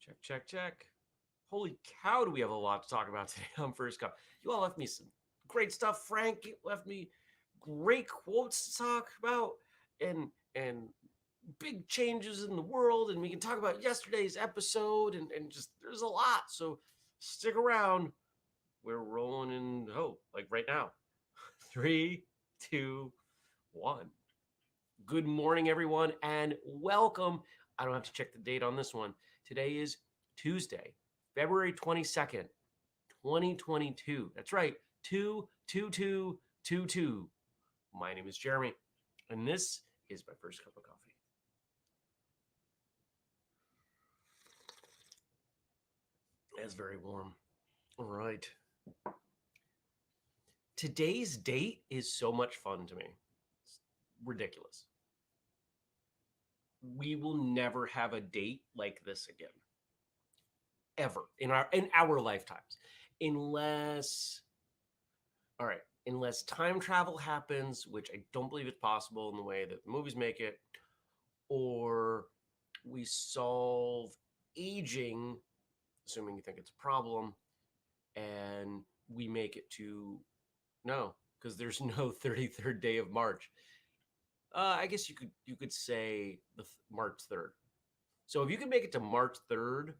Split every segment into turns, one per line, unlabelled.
Check, check, check. Holy cow, do we have a lot to talk about today on First Cup? You all left me some great stuff. Frank left me great quotes to talk about and big changes in the world. And we can talk about yesterday's episode and just there's a lot. So stick around. We're rolling in, like right now. Three, two, one. Good morning, everyone, and welcome. I don't have to check the date on this one. Today is Tuesday, February 22nd, 2022. That's right, 22222. My name is Jeremy, and this is my first cup of coffee. It's very warm. All right. Today's date is so much fun to me. It's ridiculous. We will never have a date like this again. Ever in our lifetimes. Unless time travel happens, which I don't believe is possible in the way that the movies make it, or we solve aging, assuming you think it's a problem, and we make it to no, because there's no 33rd day of March. I guess you could say the March 3rd. So if you can make it to March 3rd,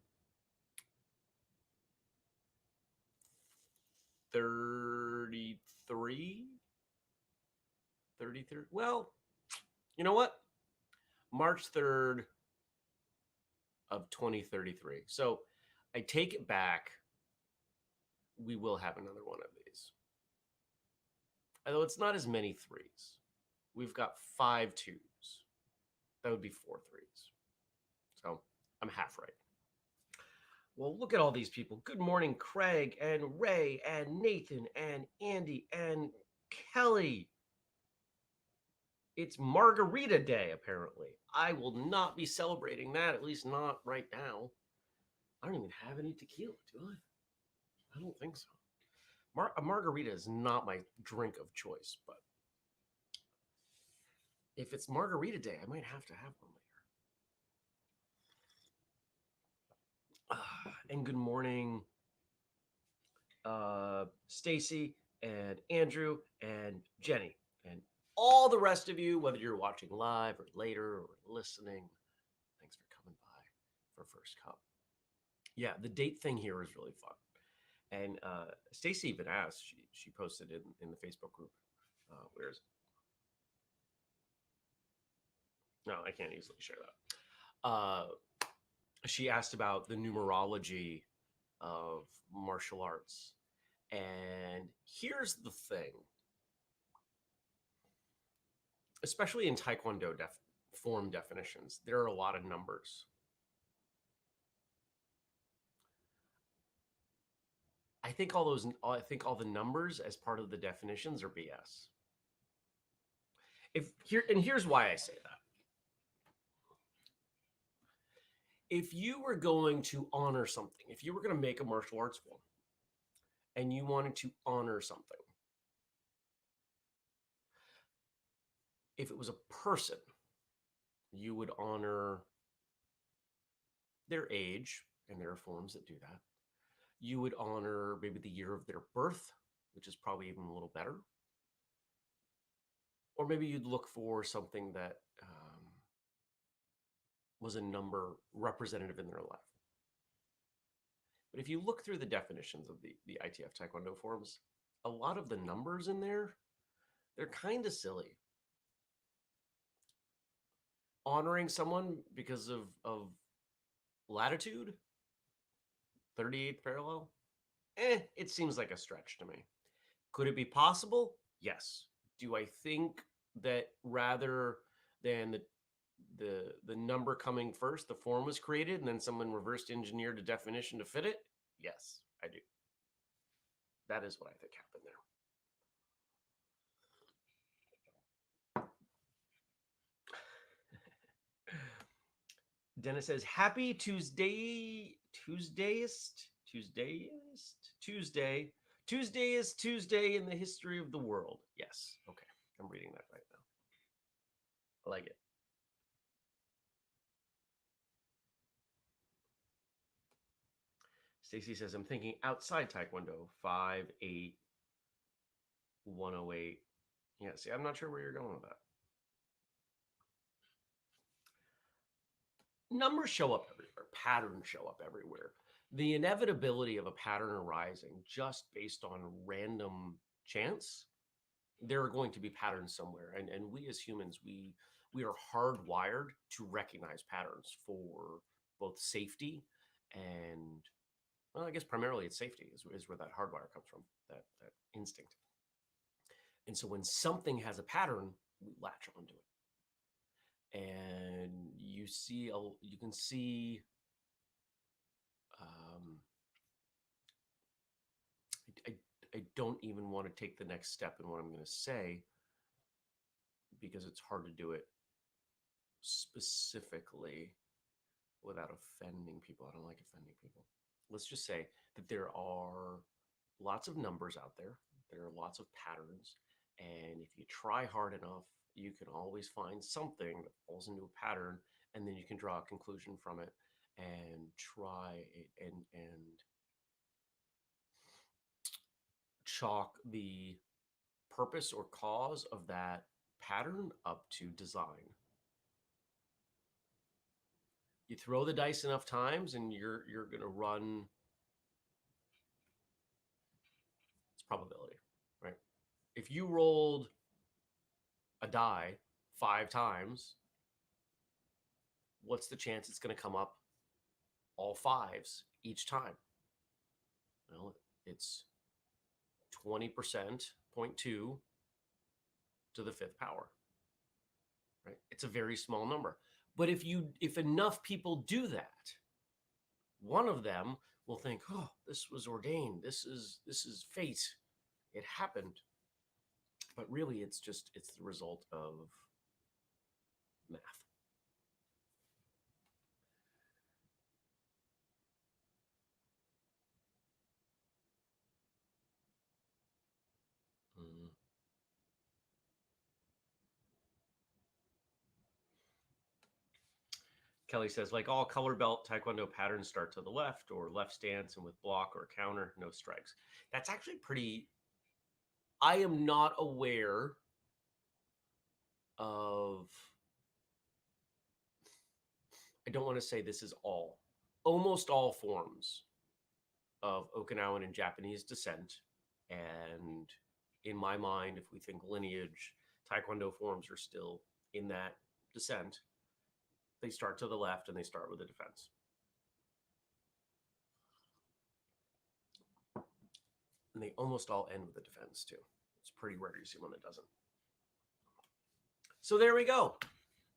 33, well, you know what, March 3rd of 2033. So I take it back, we will have another one of these, although it's not as many threes. We've got 5 twos. That would be 4 threes. So I'm half right. Well, look at all these people. Good morning, Craig and Ray and Nathan and Andy and Kelly. It's Margarita Day, apparently. I will not be celebrating that, at least not right now. I don't even have any tequila, do I? I don't think so. A margarita is not my drink of choice, but if it's Margarita Day, I might have to have one later. And good morning, Stacy and Andrew and Jenny and all the rest of you, whether you're watching live or later or listening. Thanks for coming by for First Cup. Yeah, the date thing here is really fun. And Stacy even asked, she posted in the Facebook group. Where is it? No, I can't easily share that. She asked about the numerology of martial arts. And here's the thing. Especially in Taekwondo form definitions, there are a lot of numbers. I think all the numbers as part of the definitions are BS. Here's why I say that. If you were going to honor something, if you were going to make a martial arts film and you wanted to honor something, if it was a person, you would honor their age, and there are forms that do that. You would honor maybe the year of their birth, which is probably even a little better. Or maybe you'd look for something that was a number representative in their life. But if you look through the definitions of the ITF Taekwondo forms, a lot of the numbers in there, they're kind of silly. Honoring someone because of latitude, 38th parallel, it seems like a stretch to me. Could it be possible? Yes. Do I think that rather than the number coming first, the form was created and then someone reversed engineered a definition to fit it? Yes, I do. That is what I think happened there. Dennis says, happy Tuesday. Tuesday is Tuesday in the history of the world. Yes. Okay. I'm reading that right now. I like it. Stacy says, I'm thinking outside Taekwondo, 5'8", 108. Yeah, see, I'm not sure where you're going with that. Numbers show up everywhere, patterns show up everywhere. The inevitability of a pattern arising just based on random chance, there are going to be patterns somewhere. And we as humans, we are hardwired to recognize patterns for both safety and, well, I guess primarily it's safety is where that hardwire comes from, that instinct. And so when something has a pattern, we latch onto it. And you can see, um, I, I don't even want to take the next step in what I'm going to say because it's hard to do it specifically without offending people. I don't like offending people. Let's just say that there are lots of numbers out there. There are lots of patterns. And if you try hard enough, you can always find something that falls into a pattern, and then you can draw a conclusion from it and try and chalk the purpose or cause of that pattern up to design. You throw the dice enough times and you're going to run, it's probability, right? If you rolled a die 5 times, what's the chance it's going to come up all fives each time? Well, it's 20%, 0.2 to the 5th power, right? It's a very small number. But if enough people do that, one of them will think, oh, this was ordained. This is fate. It happened. But really, it's the result of math. Mm. Kelly says, like all color belt Taekwondo patterns start to the left or left stance and with block or counter, no strikes. That's actually pretty. I am not aware of, I don't want to say this is all, almost all forms of Okinawan and Japanese descent. And in my mind, if we think lineage, Taekwondo forms are still in that descent. They start to the left and they start with a defense. And they almost all end with a defense too. It's pretty rare you see one that doesn't. So there we go.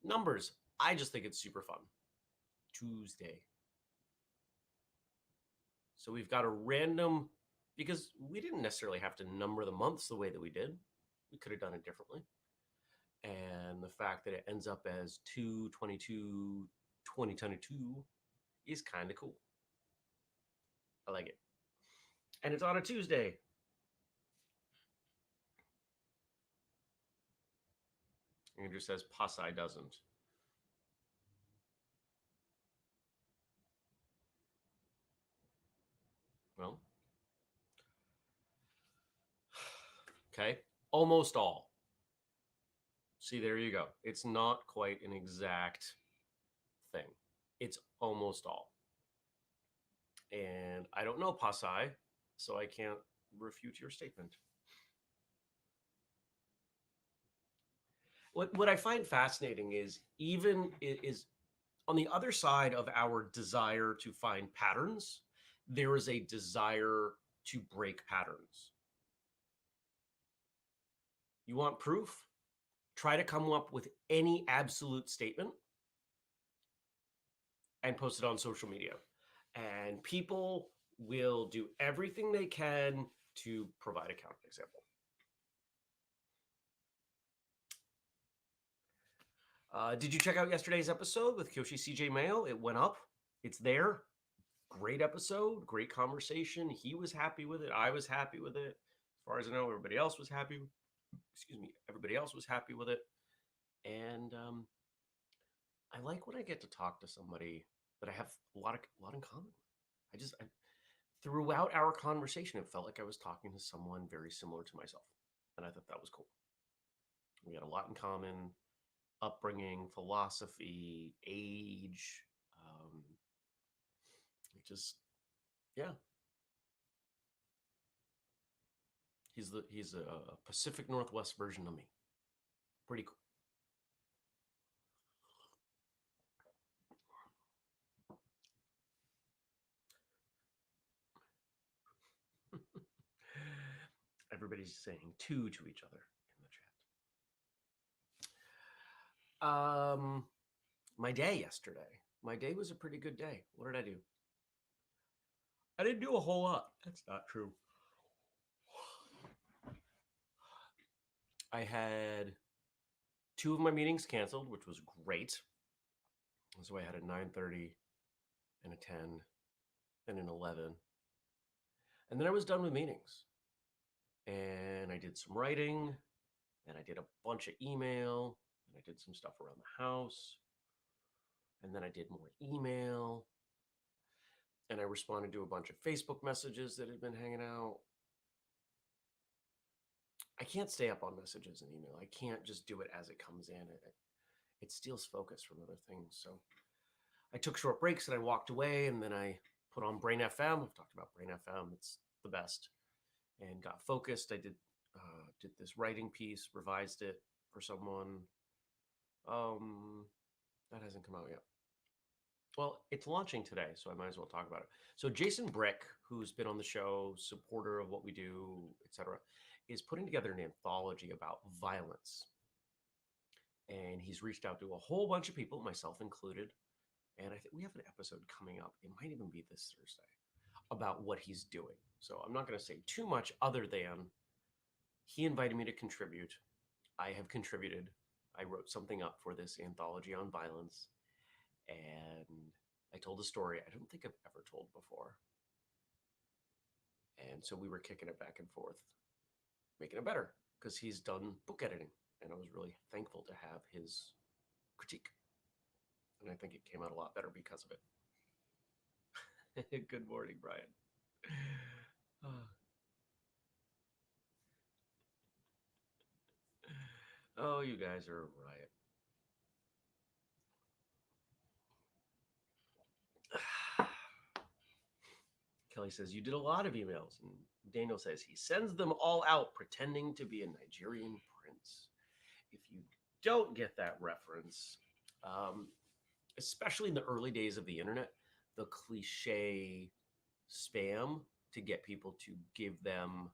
Numbers. I just think it's super fun. Tuesday. So we've got a random, because we didn't necessarily have to number the months the way that we did. We could have done it differently. And the fact that it ends up as 2/22/2022 is kind of cool. I like it. And it's on a Tuesday. Andrew says Pasai doesn't. Well, okay. Almost all. See, there you go. It's not quite an exact thing. It's almost all. And I don't know Pasai, so I can't refute your statement. What I find fascinating is even is on the other side of our desire to find patterns, there is a desire to break patterns. You want proof? Try to come up with any absolute statement and post it on social media. And people will do everything they can to provide a counterexample. Did you check out yesterday's episode with Kyoshi CJ Mayo? It went up. It's there. Great episode. Great conversation. He was happy with it. I was happy with it. As far as I know, everybody else was happy. Excuse me. Everybody else was happy with it. And I like when I get to talk to somebody that I have a lot in common with. throughout our conversation, it felt like I was talking to someone very similar to myself. And I thought that was cool. We had a lot in common: upbringing, philosophy, age. Just, yeah. He's a Pacific Northwest version of me. Pretty cool. Everybody's saying two to each other in the chat. My day yesterday. My day was a pretty good day. What did I do? I didn't do a whole lot. That's not true. I had two of my meetings canceled, which was great. So I had a 9:30 and a 10 and an 11. And then I was done with meetings. And I did some writing, and I did a bunch of email, and I did some stuff around the house. And then I did more email, and I responded to a bunch of Facebook messages that had been hanging out. I can't stay up on messages and email. I can't just do it as it comes in. It steals focus from other things. So I took short breaks and I walked away, and then I put on Brain FM. I've talked about Brain FM. It's the best. And got focused. I did this writing piece, revised it for someone. That hasn't come out yet. Well, it's launching today, so I might as well talk about it. So Jason Brick, who's been on the show, supporter of what we do, etc., is putting together an anthology about violence. And he's reached out to a whole bunch of people, myself included. And I think we have an episode coming up. It might even be this Thursday about what he's doing. So I'm not going to say too much other than he invited me to contribute. I have contributed. I wrote something up for this anthology on violence. And I told a story I don't think I've ever told before. And so we were kicking it back and forth, making it better, because he's done book editing. And I was really thankful to have his critique. And I think it came out a lot better because of it. Good morning, Brian. Oh, you guys are a riot. Kelly says, you did a lot of emails. And Daniel says, he sends them all out pretending to be a Nigerian prince. If you don't get that reference, especially in the early days of the internet, the cliche spam to get people to give them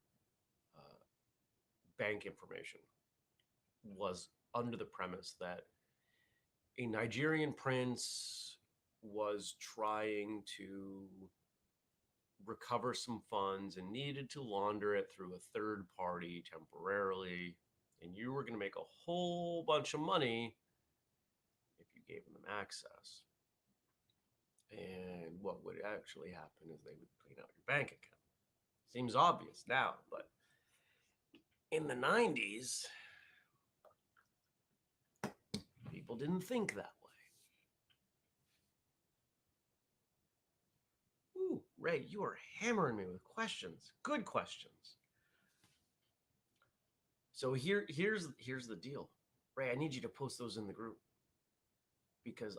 bank information was under the premise that a Nigerian prince was trying to recover some funds and needed to launder it through a third party temporarily, and you were going to make a whole bunch of money if you gave them access. And what would actually happen is they would clean out your bank account. Seems obvious now, but in the 90s, people didn't think that way. Ooh, Ray, you are hammering me with questions. Good questions. So here's the deal. Ray, I need you to post those in the group, because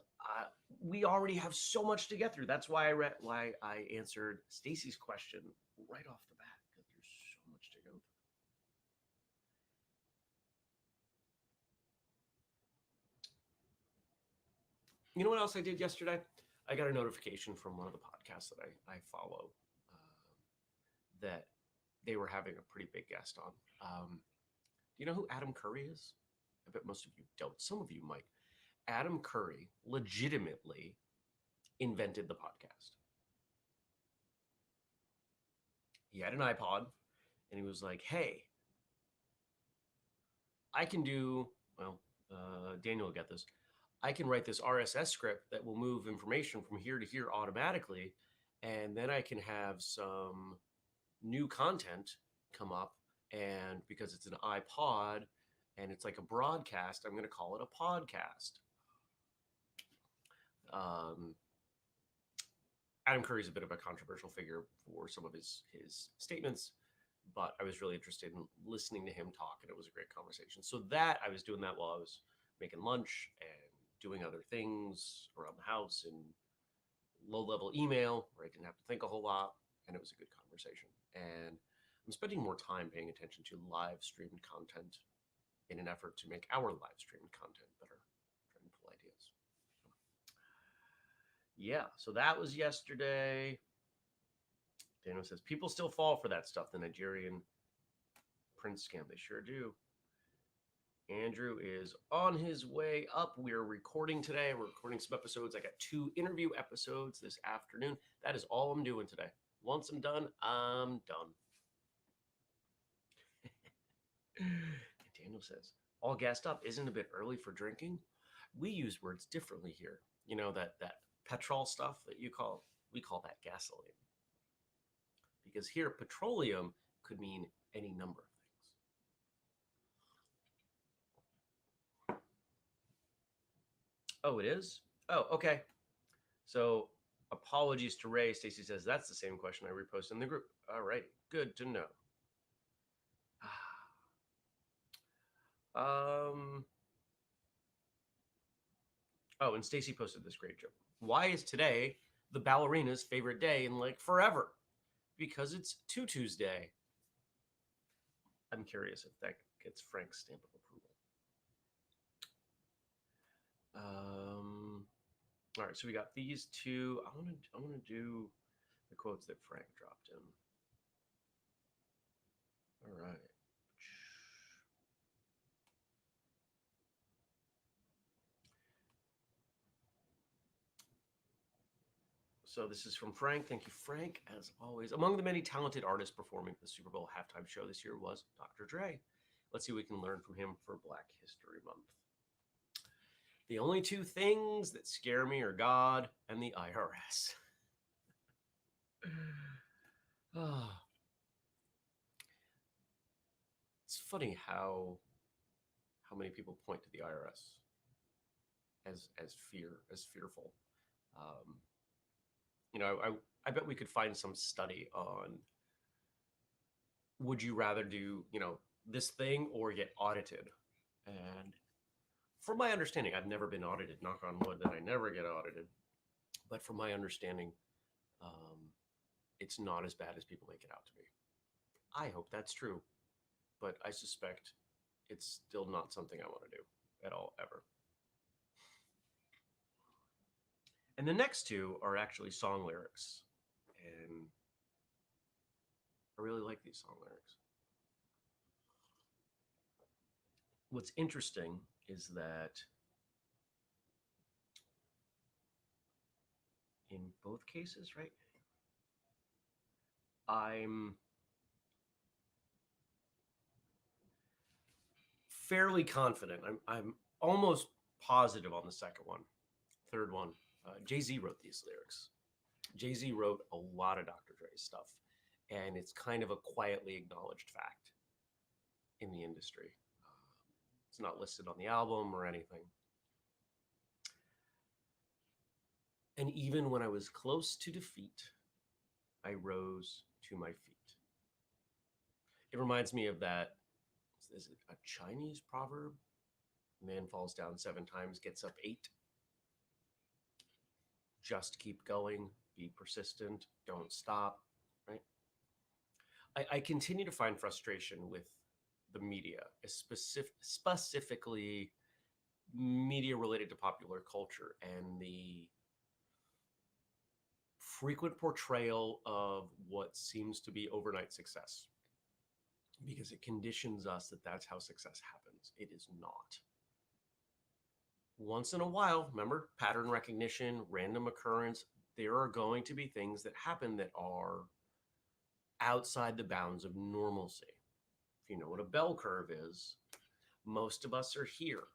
we already have so much to get through. That's why I answered Stacy's question right off the bat, because there's so much to go through. You know what else I did yesterday? I got a notification from one of the podcasts that I follow that they were having a pretty big guest on. Do you know who Adam Curry is? I bet most of you don't. Some of you might. Adam Curry legitimately invented the podcast. He had an iPod, and he was like, hey, I can do, well, Daniel will get this. I can write this RSS script that will move information from here to here automatically, and then I can have some new content come up, and because it's an iPod and it's like a broadcast, I'm going to call it a podcast. Adam Curry's a bit of a controversial figure for some of his statements, but I was really interested in listening to him talk, and it was a great conversation. So that I was doing that while I was making lunch and doing other things around the house and low level email where I didn't have to think a whole lot, and it was a good conversation. And I'm spending more time paying attention to live streamed content in an effort to make our live streamed content better. Trying to pull ideas. Yeah, so that was yesterday. Daniel says people still fall for that stuff. The Nigerian prince scam, they sure do. Andrew is on his way up. We're recording today. We're recording some episodes. I got 2 interview episodes this afternoon. That is all I'm doing today. Once I'm done, I'm done. Daniel says, all gassed up isn't a bit early for drinking? We use words differently here. You know, that petrol stuff that you call, we call that gasoline. Because here, petroleum could mean any number of things. Oh, it is? Oh, okay. So apologies to Ray. Stacy says that's the same question I reposted in the group. All right, good to know. Oh, and Stacy posted this great joke. Why is today the ballerina's favorite day in like forever? Because it's TWOsday. I'm curious if that gets Frank's stamp of approval. All right, so we got these 2. I want to do the quotes that Frank dropped in. All right. So this is from Frank. Thank you, Frank, as always. Among the many talented artists performing the Super Bowl halftime show this year was Dr. Dre. Let's see what we can learn from him for Black History Month. The only 2 things that scare me are God and the IRS. Oh. It's funny how many people point to the IRS as fearful. You know, I bet we could find some study on would you rather do, you know, this thing or get audited? And from my understanding, I've never been audited, knock on wood that I never get audited. But from my understanding, it's not as bad as people make it out to be. I hope that's true, but I suspect it's still not something I want to do at all, ever. And the next 2 are actually song lyrics. And I really like these song lyrics. What's interesting is that in both cases, right, I'm fairly confident. I'm almost positive on the second one. Third one, Jay-Z wrote these lyrics. Jay-Z wrote a lot of Dr. Dre's stuff, and it's kind of a quietly acknowledged fact in the industry. It's not listed on the album or anything. And even when I was close to defeat, I rose to my feet. It reminds me of that, is it a Chinese proverb? Man falls down 7 times, gets up 8. Just keep going, be persistent, don't stop, right? I continue to find frustration with the media, specifically media related to popular culture and the frequent portrayal of what seems to be overnight success, because it conditions us that that's how success happens. It is not. Once in a while, remember, pattern recognition, random occurrence, there are going to be things that happen that are outside the bounds of normalcy. If you know what a bell curve is, most of us are here.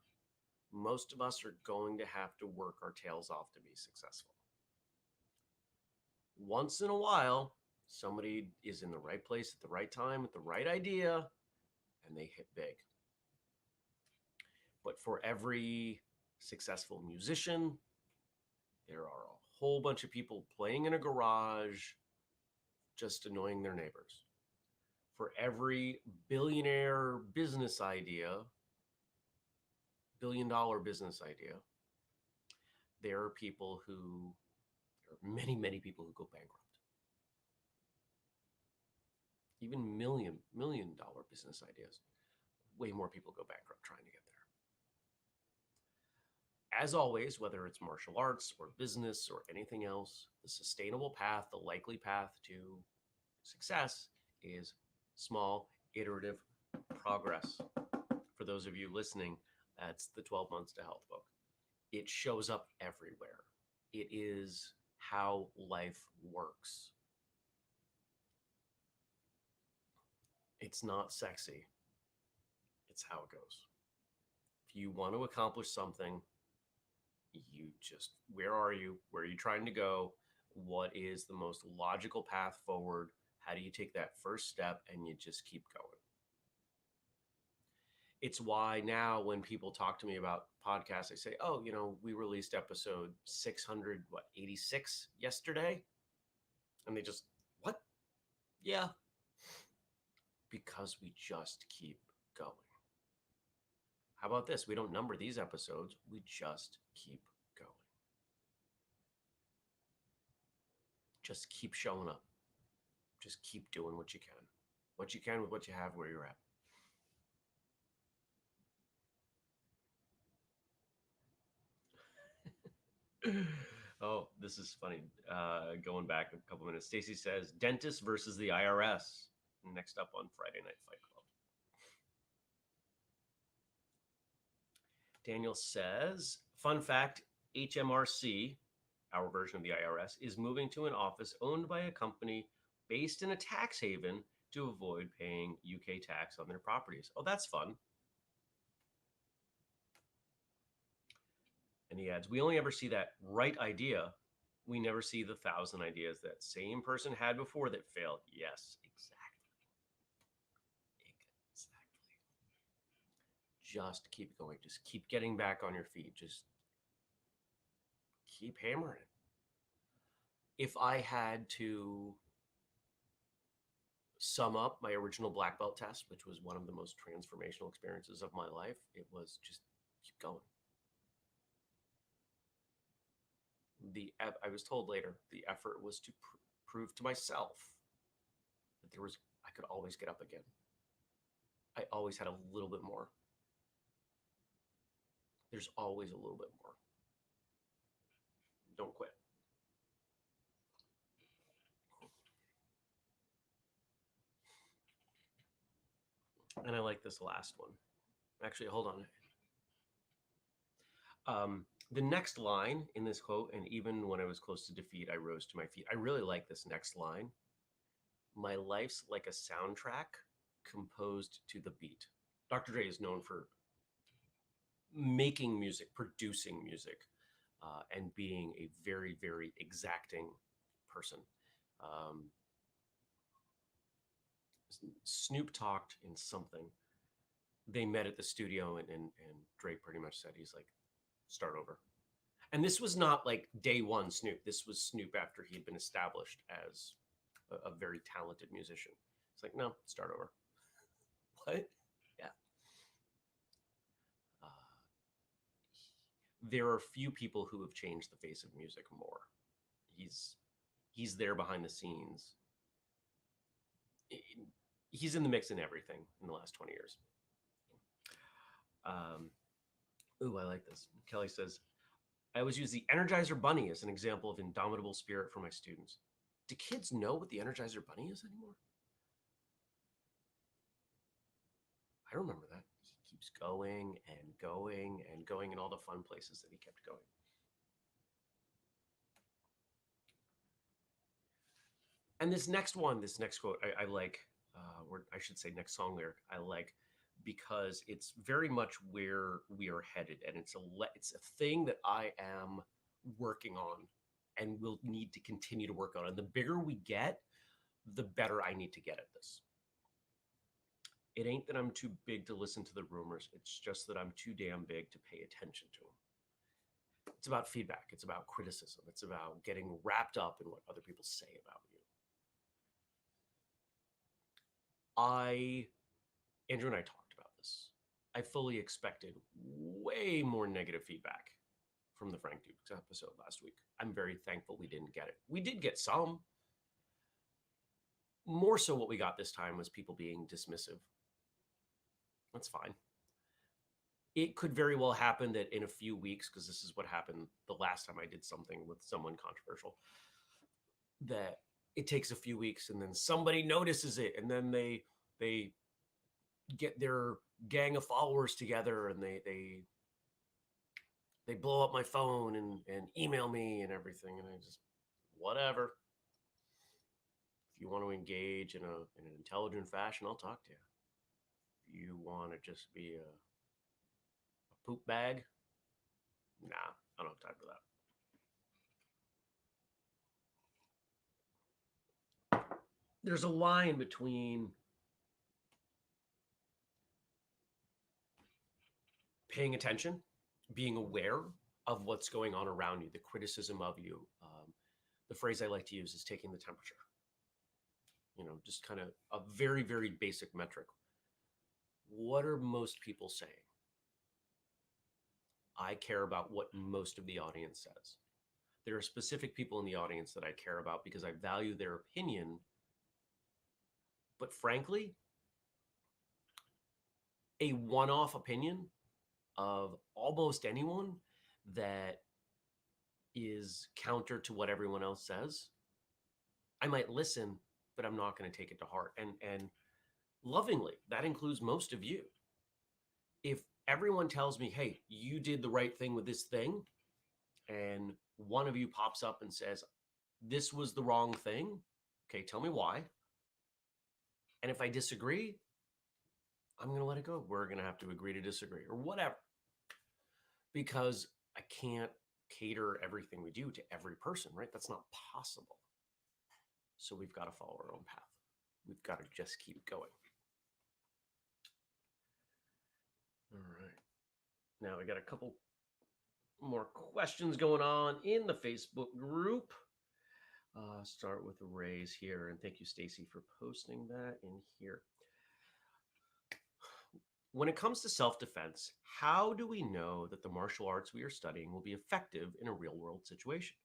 Most of us are going to have to work our tails off to be successful. Once in a while, somebody is in the right place at the right time with the right idea, and they hit big. But for every successful musician, there are a whole bunch of people playing in a garage, just annoying their neighbors. For every billionaire business idea, $1 billion business idea, there are people who, there are many, many people who go bankrupt. Even million dollar business ideas, way more people go bankrupt trying to get there. As always, whether it's martial arts or business or anything else, the sustainable path, the likely path to success is small, iterative progress. For those of you listening, that's the 12 Months to Health book. It shows up everywhere. It is how life works. It's not sexy. It's how it goes. If you want to accomplish something, you just, where are you? Where are you trying to go? What is the most logical path forward? How do you take that first step and you just keep going? It's why now when people talk to me about podcasts, I say, oh, we released episode 686 yesterday. And they just, what? Yeah. Because we just keep going. How about this? We don't number these episodes. We just keep going. Just keep showing up. Just keep doing what you can. What you can with what you have where you're at. Oh, this is funny. Going back a couple minutes, Stacy says, dentist versus the IRS. Next up on Friday Night Fight Club. Daniel says, fun fact, HMRC, our version of the IRS, is moving to an office owned by a company based in a tax haven to avoid paying UK tax on their properties. Oh, that's fun. And he adds, we only ever see that right idea. We never see the 1,000 ideas that same person had before that failed. Yes, exactly. Exactly. Just keep going. Just keep getting back on your feet. Just keep hammering it. If I had to sum up my original black belt test, which was one of the most transformational experiences of my life, it was just keep going. I was told later, the effort was to prove to myself that I could always get up again. I always had a little bit more. There's always a little bit more. Don't quit. And I like this last one. Actually, hold on. The next line in this quote, and even when I was close to defeat, I rose to my feet. I really like this next line. My life's like a soundtrack composed to the beat. Dr. Dre is known for making music, producing music, and being a very, very exacting person. Snoop talked in something. They met at the studio, and Dre pretty much said, he's like, start over. And this was not like day one Snoop. This was Snoop after he had been established as a very talented musician. It's like, no, start over. What? Yeah. There are few people who have changed the face of music more. He's there behind the scenes. He's in the mix in everything in the last 20 years. Ooh, I like this. Kelly says, I always use the Energizer Bunny as an example of indomitable spirit for my students. Do kids know what the Energizer Bunny is anymore? I remember that. He keeps going and going and going in all the fun places that he kept going. And this next quote, I like, or I should say next song lyric, I like because it's very much where we are headed. And it's a thing that I am working on and will need to continue to work on. And the bigger we get, the better I need to get at this. It ain't that I'm too big to listen to the rumors. It's just that I'm too damn big to pay attention to them. It's about feedback. It's about criticism. It's about getting wrapped up in what other people say about you. Andrew and I talked about this. I fully expected way more negative feedback from the Frank Dukes episode last week. I'm very thankful we didn't get it. We did get some. More so, what we got this time was people being dismissive. That's fine. It could very well happen that in a few weeks, because this is what happened the last time I did something with someone controversial, that it takes a few weeks and then somebody notices it and then they get their gang of followers together and they blow up my phone and email me and everything, and I just, whatever. If you want to engage in an intelligent fashion, I'll talk to you. If you want to just be a poop bag, nah, I don't have time for that. There's a line between paying attention, being aware of what's going on around you, the criticism of you. The phrase I like to use is taking the temperature. Just kind of a very, very basic metric. What are most people saying? I care about what most of the audience says. There are specific people in the audience that I care about because I value their opinion. But frankly, a one-off opinion of almost anyone that is counter to what everyone else says, I might listen, but I'm not going to take it to heart. And lovingly, that includes most of you. If everyone tells me, hey, you did the right thing with this thing, and one of you pops up and says, this was the wrong thing, okay, tell me why. And if I disagree, I'm going to let it go. We're going to have to agree to disagree or whatever. Because I can't cater everything we do to every person, right? That's not possible. So we've got to follow our own path. We've got to just keep going. All right. Now we got a couple more questions going on in the Facebook group. Start with the raise here. And thank you, Stacy, for posting that in here. When it comes to self-defense, how do we know that the martial arts we are studying will be effective in a real-world situation?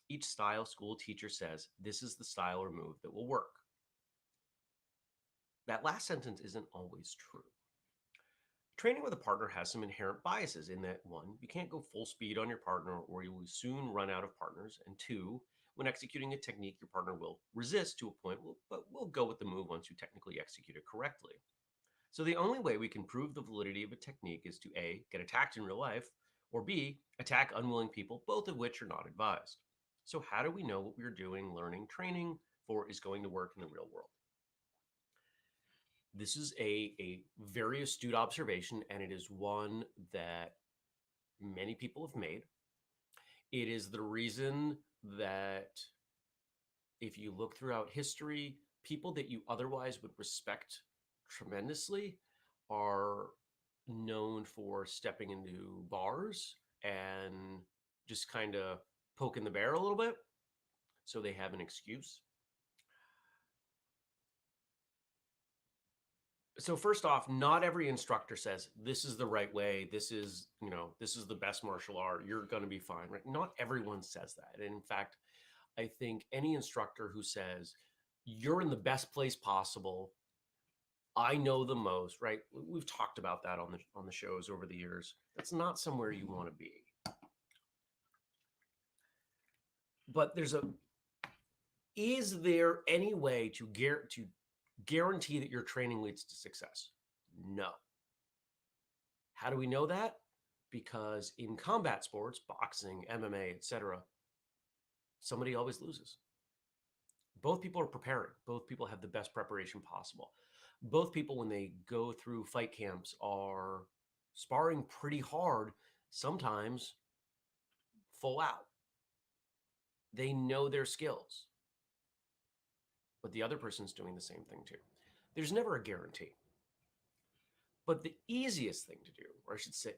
Each style school teacher says, this is the style or move that will work. That last sentence isn't always true. Training with a partner has some inherent biases in that, one, you can't go full speed on your partner or you will soon run out of partners. And two, when executing a technique, your partner will resist to a point, but will go with the move once you technically execute it correctly. So the only way we can prove the validity of a technique is to A, get attacked in real life, or B, attack unwilling people, both of which are not advised. So how do we know what we're doing, learning, training for is going to work in the real world? This is a very astute observation, and it is one that many people have made. It is the reason that if you look throughout history, people that you otherwise would respect tremendously are known for stepping into bars and just kind of poking the bear a little bit, so they have an excuse. So first off, not every instructor says this is the right way, this is the best martial art, you're going to be fine, right? Not everyone says that. And in fact, I think any instructor who says you're in the best place possible, I know the most, right? We've talked about that on the shows over the years. That's not somewhere you want to be. But is there any way to guarantee that your training leads to success? No. How do we know that? Because in combat sports, boxing, MMA, etc., somebody always loses. Both people are preparing. Both people have the best preparation possible. Both people, when they go through fight camps, are sparring pretty hard, sometimes full out. They know their skills, but the other person's doing the same thing too. There's never a guarantee. But the easiest thing to do, or I should say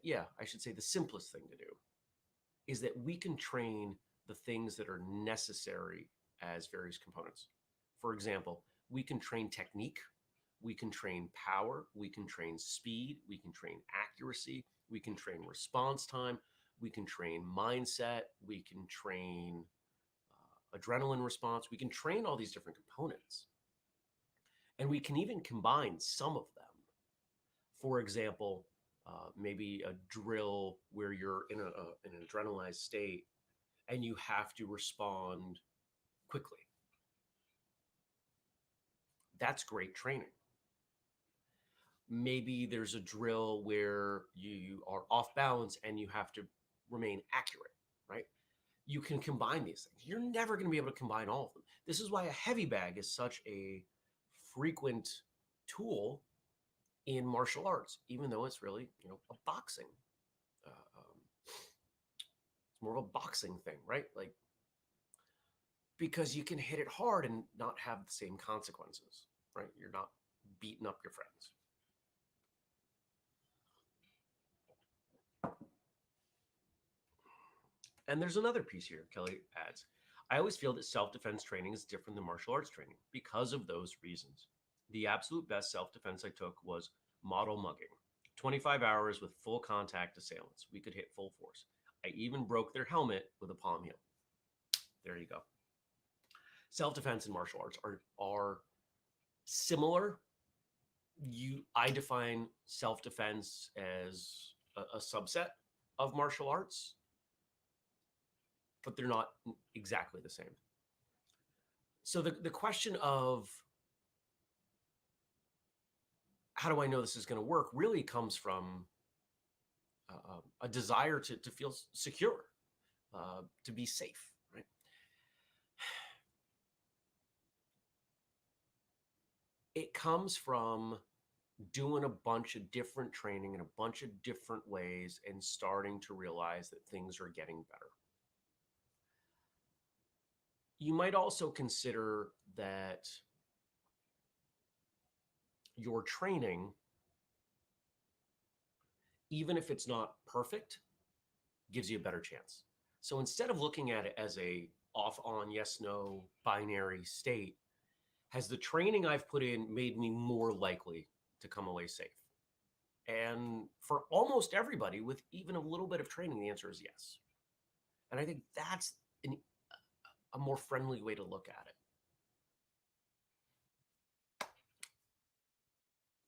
the simplest thing to do, is that we can train the things that are necessary as various components. For example, we can train technique, we can train power, we can train speed, we can train accuracy, we can train response time, we can train mindset, we can train adrenaline response, we can train all these different components. And we can even combine some of them. For example, maybe a drill where you're in an adrenalized state and you have to respond quickly. That's great training. Maybe there's a drill where you are off balance and you have to remain accurate, right? You can combine these things. You're never going to be able to combine all of them. This is why a heavy bag is such a frequent tool in martial arts, even though it's really, a boxing. It's more of a boxing thing, right? Like, because you can hit it hard and not have the same consequences, right? You're not beating up your friends. And there's another piece here, Kelly adds. I always feel that self-defense training is different than martial arts training because of those reasons. The absolute best self-defense I took was model mugging. 25 hours with full contact assailants. We could hit full force. I even broke their helmet with a palm heel. There you go. Self-defense and martial arts are similar. I define self-defense as a subset of martial arts, but they're not exactly the same. So the question of how do I know this is going to work really comes from a desire to feel secure, to be safe, right? It comes from doing a bunch of different training in a bunch of different ways and starting to realize that things are getting better. You might also consider that your training, even if it's not perfect, gives you a better chance. So instead of looking at it as a off on, yes, no binary state, has the training I've put in made me more likely to come away safe? And for almost everybody with even a little bit of training, the answer is yes. And I think that's a more friendly way to look at it.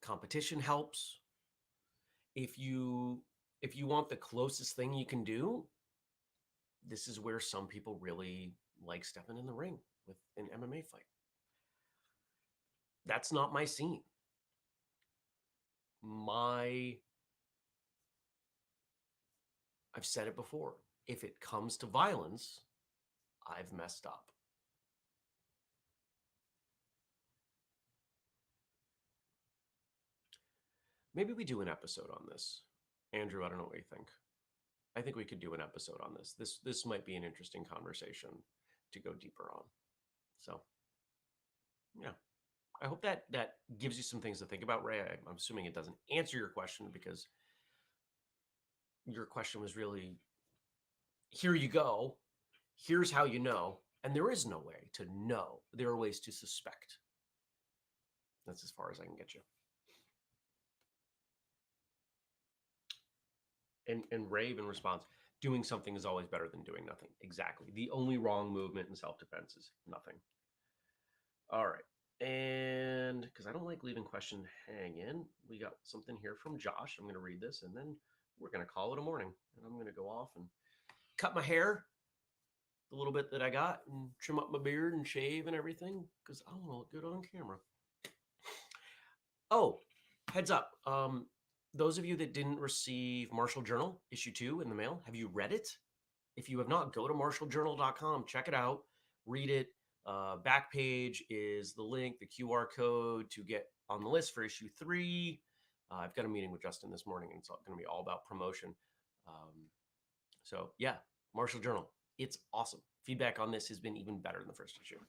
Competition helps. If you want the closest thing you can do, this is where some people really like stepping in the ring with an MMA fight. That's not my scene. I've said it before. If it comes to violence, I've messed up. Maybe we do an episode on this. Andrew, I don't know what you think. I think we could do an episode on this. This might be an interesting conversation to go deeper on. So, yeah. I hope that gives you some things to think about, Ray. I'm assuming it doesn't answer your question because your question was really, here you go. Here's how you know. And there is no way to know. There are ways to suspect. That's as far as I can get you. And Rave in response, doing something is always better than doing nothing. Exactly. The only wrong movement in self-defense is nothing. All right. And because I don't like leaving questions hanging, we got something here from Josh. I'm going to read this and then we're going to call it a morning. And I'm going to go off and cut my hair, the little bit that I got, and trim up my beard and shave and everything because I want to look good on camera. Oh, heads up. Those of you that didn't receive Martial Journal issue 2 in the mail, have you read it? If you have not, go to martialjournal.com, check it out, read it. Back page is the link, the QR code to get on the list for issue 3. I've got a meeting with Justin this morning, and it's going to be all about promotion. So yeah, Martial Journal, it's awesome. Feedback on this has been even better than the first issue.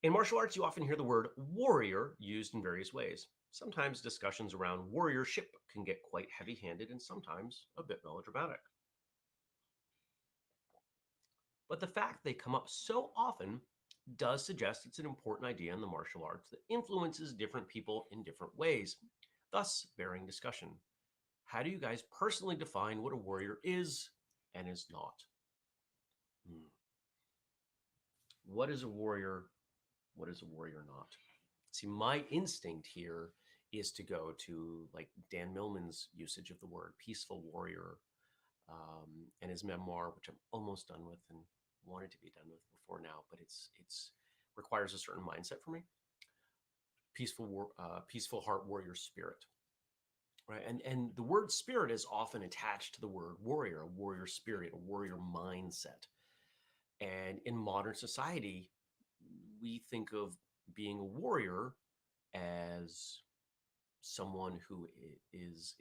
In martial arts, you often hear the word warrior used in various ways. Sometimes discussions around warriorship can get quite heavy-handed and sometimes a bit melodramatic. But the fact they come up so often does suggest it's an important idea in the martial arts that influences different people in different ways, thus bearing discussion. How do you guys personally define what a warrior is and is not? Hmm. What is a warrior? What is a warrior not? See, my instinct here is to go to like Dan Millman's usage of the word peaceful warrior, and his memoir, which I'm almost done with and wanted to be done with before now, but it's requires a certain mindset for me. Peaceful heart, warrior spirit, right? And the word spirit is often attached to the word warrior, a warrior spirit, a warrior mindset. And in modern society, we think of being a warrior as someone who is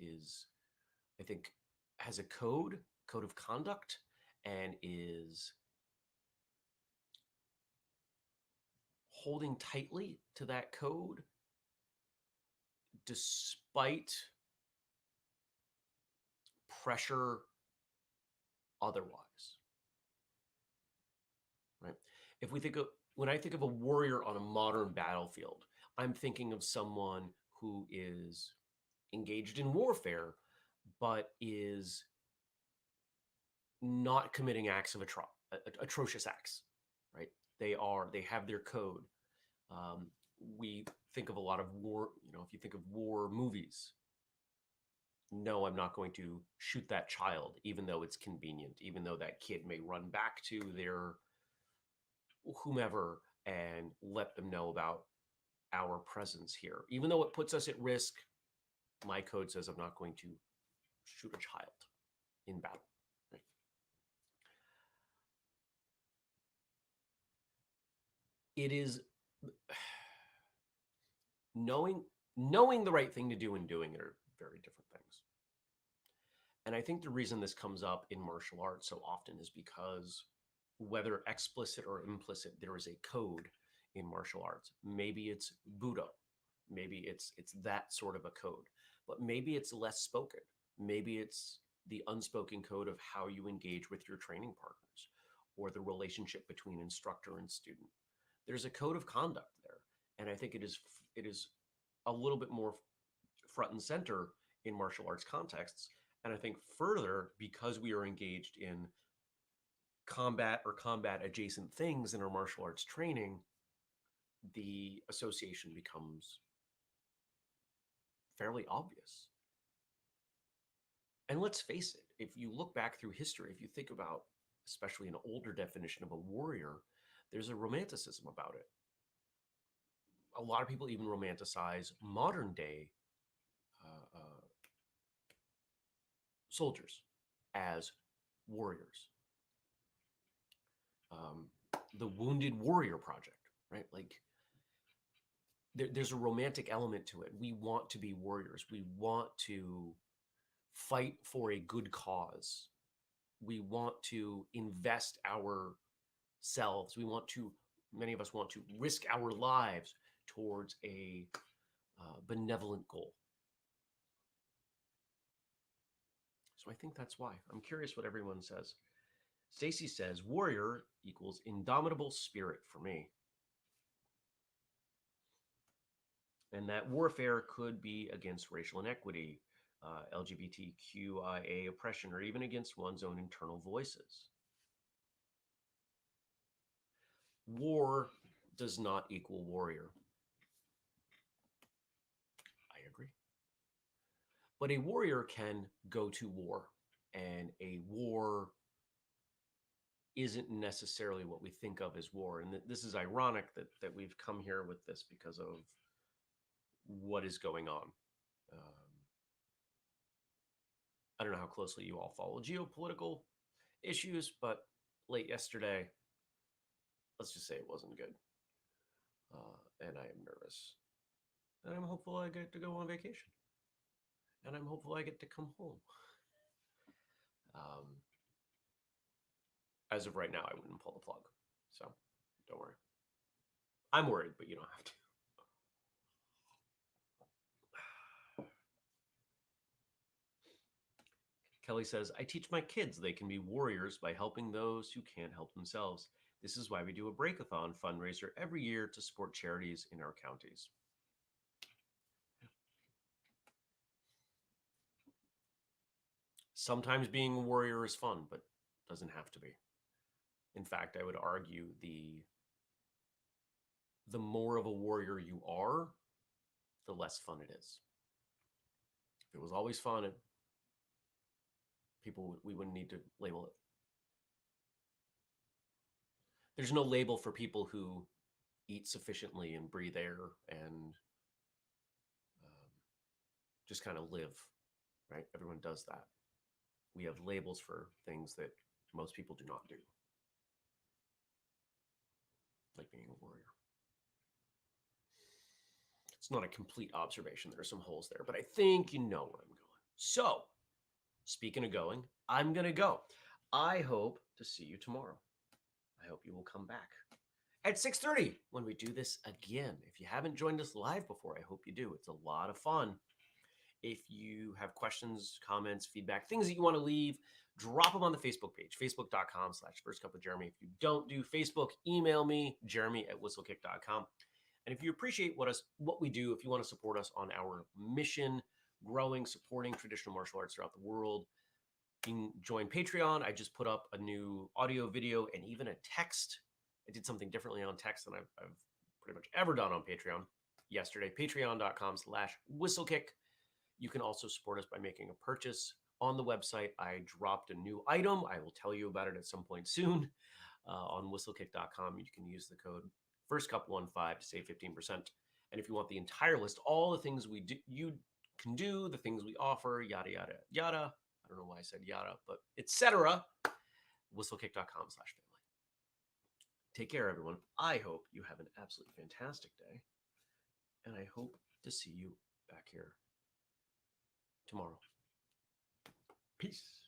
I think has a code of conduct, and is holding tightly to that code despite pressure otherwise, right? If we think of When I think of a warrior on a modern battlefield, I'm thinking of someone who is engaged in warfare but is not committing acts of atrocious acts, right? They have their code. Um, we think of a lot of war. If you think of war movies, no, I'm not going to shoot that child, even though it's convenient, even though that kid may run back to their whomever and let them know about our presence here. Even though it puts us at risk, my code says I'm not going to shoot a child in battle. Right? It is knowing the right thing to do and doing it are very different things. And I think the reason this comes up in martial arts so often is because, whether explicit or implicit, there is a code in martial arts. Maybe it's Budo, maybe it's that sort of a code, but maybe it's less spoken. Maybe it's the unspoken code of how you engage with your training partners, or the relationship between instructor and student. There's a code of conduct there, and I think it is a little bit more front and center in martial arts contexts. And I think further, because we are engaged in combat or combat adjacent things in our martial arts training, the association becomes fairly obvious. And let's face it, if you look back through history, if you think about especially an older definition of a warrior, there's a romanticism about it. A lot of people even romanticize modern day soldiers as warriors. Um, the Wounded Warrior Project, right? Like, there's a romantic element to it. We want to be warriors. We want to fight for a good cause. We want to invest ourselves. Many of us want to risk our lives towards a benevolent goal. So I think that's why. I'm curious what everyone says. Stacy says warrior equals indomitable spirit for me. And that warfare could be against racial inequity, LGBTQIA oppression, or even against one's own internal voices. War does not equal warrior. I agree. But a warrior can go to war, and a war isn't necessarily what we think of as war. And this is ironic that we've come here with this because of what is going on. I don't know how closely you all follow geopolitical issues, but late yesterday, let's just say it wasn't good. And I am nervous. And I'm hopeful I get to go on vacation. And I'm hopeful I get to come home. As of right now, I wouldn't pull the plug. So don't worry. I'm worried, but you don't have to. Kelly says, I teach my kids they can be warriors by helping those who can't help themselves. This is why we do a breakathon fundraiser every year to support charities in our counties. Sometimes being a warrior is fun, but doesn't have to be. In fact, I would argue the more of a warrior you are, the less fun it is. If it was always fun, we wouldn't need to label it. There's no label for people who eat sufficiently and breathe air and just kind of live, right? Everyone does that. We have labels for things that most people do not do, like being a warrior. It's not a complete observation. There are some holes there, but I think you know where I'm going. So, speaking of going, I'm going to go. I hope to see you tomorrow. I hope you will come back at 6:30 when we do this again. If you haven't joined us live before, I hope you do. It's a lot of fun. If you have questions, comments, feedback, things that you want to leave, drop them on the Facebook page, facebook.com/firstcupwithjeremy. If you don't do Facebook, email me, jeremy@whistlekick.com. And if you appreciate what we do, if you want to support us on our mission, growing, supporting traditional martial arts throughout the world, you can join Patreon. I just put up a new audio, video, and even a text. I did something differently on text than I've pretty much ever done on Patreon yesterday. Patreon.com/whistlekick. You can also support us by making a purchase on the website. I dropped a new item. I will tell you about it at some point soon. On whistlekick.com, you can use the code FIRSTCUP15 to save 15%. And if you want the entire list, all the things we do, you can do, the things we offer, yada, yada, yada. I don't know why I said yada, but etc. whistlekick.com/family. Take care, everyone. I hope you have an absolutely fantastic day. And I hope to see you back here tomorrow. Peace.